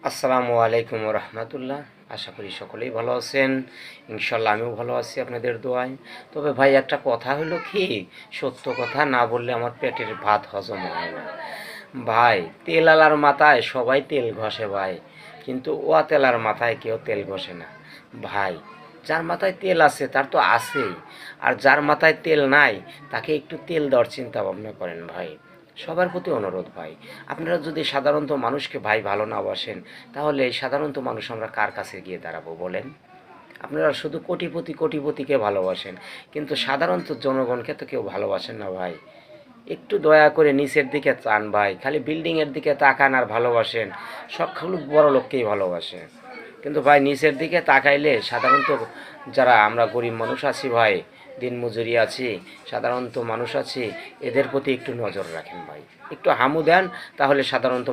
আসসালামু আলাইকুম রহমতুল্লাহ। আশা করি সকলেই ভালো আছেন। ইনশাল্লাহ আমিও ভালো আছি আপনাদের দোয়ায়। তবে ভাই একটা কথা হলো কি, সত্য কথা না বললে আমার পেটের ভাত হজম হয় না ভাই। তেল আলার মাথায় সবাই তেল ঘষে ভাই, কিন্তু ওয়া তেলার মাথায় কেউ তেল ঘষে না ভাই। যার মাথায় তেল আছে তার তো আছেই, আর যার মাথায় তেল নাই তাকে একটু তেল দেওয়ার চিন্তা ভাবনা করেন ভাই। সবার প্রতি অনুরোধ ভাই, আপনারা যদি সাধারণত মানুষকে ভাই ভালো না বাসেন, তাহলে এই সাধারণত মানুষ আমরা কার কাছে গিয়ে দাঁড়াবো বলেন? আপনারা শুধু কোটিপতিকে ভালোবাসেন, কিন্তু সাধারণত জনগণকে তো কেউ ভালোবাসেন না ভাই। একটু দয়া করে নিচের দিকে চান ভাই, খালি বিল্ডিংয়ের দিকে তাকান আর ভালোবাসেন। সবগুলো বড় লোককেই ভালোবাসে, কিন্তু ভাই নিচের দিকে তাকাইলে সাধারণত যারা আমরা গরিব মানুষ আছি ভাই, দিন মজুরি আছি, সাধারণত মানুষ আছি, এদের প্রতি একটু নজর রাখেন ভাই। একটু হামু দেন, তাহলে সাধারণত